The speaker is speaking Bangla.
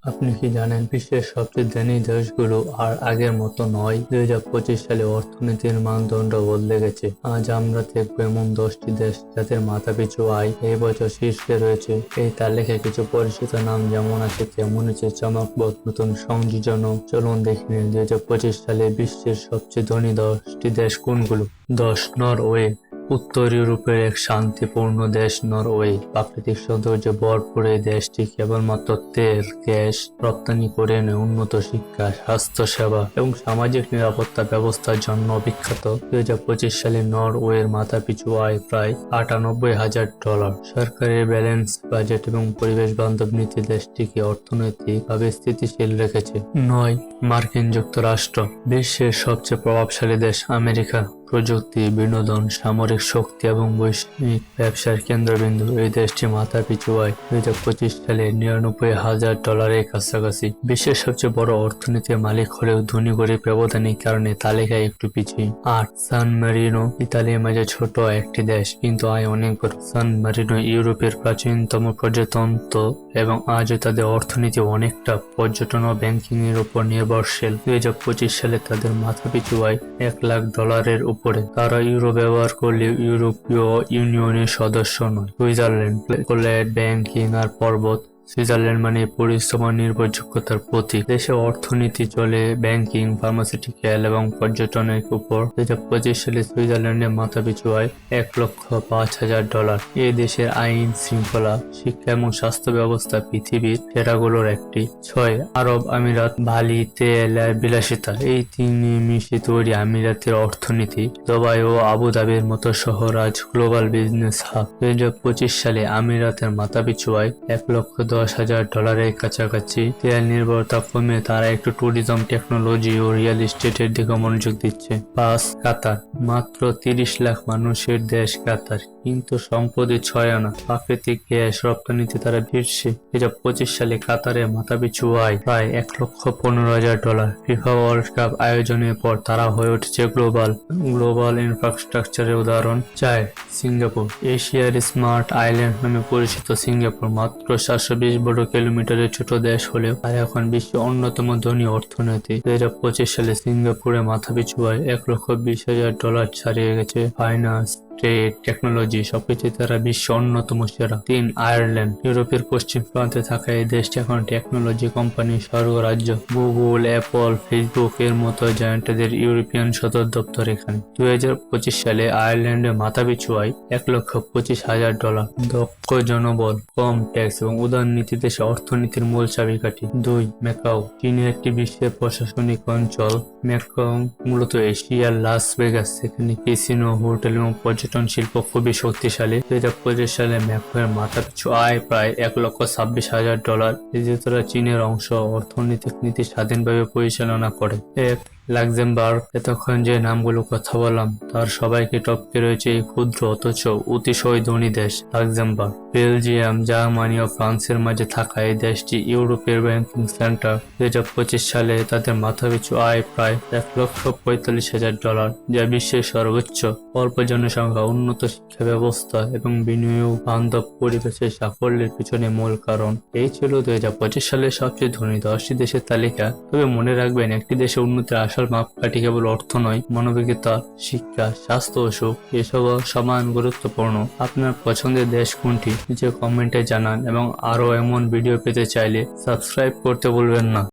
আপনি কি জানেন বিশ্বের সবচেয়ে ধনী দেশগুলো আর আগের মতো নয়? 2025 সালে অর্থনীতির মানদণ্ড বদলে গেছে। আজ আমরা দেখব এমন 10টি দেশ যাদের মাথাপিছু আয় এই বছর শীর্ষে রয়েছে। এই তালিকায় কিছু পরিচিত নাম যেমন আছে তেমন আছে চমকপ্রদ নতুন সংযোজনও। চলুন দেখে নিন 2025 সালে বিশ্বের সবচেয়ে ধনী 10টি দেশ কোনগুলো। 10. নরওয়ে। উত্তর ইউরোপের এক শান্তিপূর্ণ দেশ নরওয়ে। প্রাকৃতিক সৌন্দর্যে ভরপুর এই দেশটি কেবলমাত্র তেল, গ্যাস রপ্তানি করে নয়, উন্নত শিক্ষা, স্বাস্থ্যসেবা এবং সামাজিক নিরাপত্তা ব্যবস্থার জন্য বিখ্যাত। 2025 সালে নরওয়ের মাথাপিছু আয় প্রায় $98,000। সরকারের ব্যালেন্স বাজেট এবং পরিবেশ বান্ধব নীতি দেশটিকে অর্থনৈতিকভাবে স্থিতিশীল রেখেছে। 9. মার্কিন যুক্তরাষ্ট্র। বিশ্বের সবচেয়ে প্রভাবশালী দেশ আমেরিকা। প্রযুক্তি, বিনোদন, সামরিক শক্তি এবং বৈশ্বিক ব্যবসার কেন্দ্রবিন্দু। এই দেশটি মাথাপিছু আয় 2025 সালে $99,000 কাছাকাছি। বিশ্বের সবচেয়ে বড় অর্থনীতির মালিক হলেও ধনী গরিব ব্যবধানের কারণে তালিকায় একটু পিছিয়ে। 8. সান মারিনো। ইতালির মাঝে ছোট একটি দেশ কিন্তু আয় অনেক বড়। সান মারিনো ইউরোপের প্রাচীনতম পর্যটন এবং আজও তাদের অর্থনীতি অনেকটা পর্যটন ও ব্যাংকিং এর উপর নির্ভরশীল। 2025 সালে তাদের মাথাপিছু আয় $1,00,000 উপরে। তারা ইউরো ব্যবহার করলেও ইউরোপীয় ইউনিয়নের সদস্য নয়। সুইজারল্যান্ড। চকোলেট, ব্যাংকিং আর পর্বত। সুইজারল্যান্ড মানে পরিশ্রম ও নির্ভরযোগ্যতার প্রতীক। দেশের অর্থনীতি চলে ব্যাংকিং, ফার্মাসিউটিক্যাল এবং পর্যটনের উপর। 2025 সালে সুইজারল্যান্ডের মাথাপিছু আয় $1,05,000। এই দেশের আইন শৃঙ্খলা, শিক্ষা এবং স্বাস্থ্য ব্যবস্থা পৃথিবীর সেরাগুলোর একটি। 6. আরব আমিরাত। বালি, তেল আর বিলাসিতা এই তিন মিশে তৈরি আমিরাতের অর্থনীতি। দুবাই ও আবুধাবির মতো শহর আজ গ্লোবাল বিজনেস হাব। 2025 সালে আমিরাতের মাথাপিছু আয় $1,10,000 কাছাকাছি। তেল নির্ভরতা কমে তারা একটু ট্যুরিজম, টেকনোলজি ও রিয়েল এস্টেটের দিকে মনোযোগ দিচ্ছে। 5. কাতার। মাত্র 30 লাখ মানুষের দেশ কাতার, কিন্তু সম্পদে 6 আনা। প্রাকৃতিক গ্যাস রপ্তানিতে তারা শীর্ষে। 2025 সালে কাতারের মাথাপিছু আয় প্রায় $1,15,000। ফিফা ওয়ার্ল্ড কাপ আয়োজনের পর তারা হয়ে উঠেছে গ্লোবাল ইনফ্রাস্ট্রাকচারের উদাহরণ। 4. সিঙ্গাপুর। এশিয়ার স্মার্ট আইল্যান্ড নামে পরিচিত সিঙ্গাপুর মাত্র 720 বর্গ কিলোমিটারের ছোট দেশ হলেও আর এখন বিশ্বের অন্যতম ধনী অর্থনীতি। 2025 সালে সিঙ্গাপুরের মাথাপিছু আয় $1,20,000 ছাড়িয়ে গেছে। ফাইন্যান্স, ট্রেড, টেকনোলজি সবকিছু তারা বিশ্বের অন্যতম সেরা। 3. আয়ারল্যান্ড। ইউরোপের পশ্চিম প্রান্তে থাকা এই দেশটি এখন টেকনোলজি কোম্পানির স্বর্গরাজ্য। গুগল, অ্যাপল, ফেসবুক এর মতো জায়ান্টদের ইউরোপিয়ান সদর দপ্তর এখানে। 2025 সালে আয়ারল্যান্ডের মাথাপিছু আয় $1,25,000। দক্ষ জনবল, কম ট্যাক্স এবং উদার নীতি দেশে অর্থনীতির মূল চাবিকাঠি। 2. ম্যাকাও। চীনের একটি বিশ্বের প্রশাসনিক অঞ্চল। ম্যাকাও মূলত এশিয়ার লাস ভেগাস। সেখানে ক্যাসিনো, হোটেল এবং পর্যটন শিল্প খুবই শক্তিশালী। 2025 সালে ম্যাকাওয়ের মাথাপিছু আয় প্রায় $1,26,000। এছাড়া চীনের অংশ অর্থনৈতিক নীতি স্বাধীনভাবে পরিচালনা করে। 1. লাক্সেমবার্গ। এতক্ষণ যে নামগুলো কথা বললাম তার সবাইকে টপকে রয়েছে এই ক্ষুদ্র অথচ অতিশয় ধনী দেশ লাক্সেমবার্গ। বেলজিয়াম, জার্মানি ও ফ্রান্সের মাঝে থাকা এই দেশটি ইউরোপের ব্যাংকিং সেন্টার। 2025 সালে তাদের মাথাপিছু আয় প্রায় $1,45,000, যা বিশ্বের সর্বোচ্চ। অল্প জনসংখ্যা, উন্নত শিক্ষা ব্যবস্থা এবং বিনিয়োগ বান্ধব পরিবেশের সাফল্যের পিছনে মূল কারণ। এই ছিল 2025 সালের সবচেয়ে ধনী 10টি দেশের তালিকা। তবে মনে রাখবেন, একটি দেশের উন্নতির আসল মাপকাঠি কেবল অর্থ নয়, মানবিকতা, শিক্ষা, স্বাস্থ্য ও সুখ এসবও সমান গুরুত্বপূর্ণ। আপনার পছন্দের দেশ কোনটি নিচে কমেন্টে জানান এবং আরো এমন ভিডিও পেতে চাইলে সাবস্ক্রাইব করতে ভুলবেন না।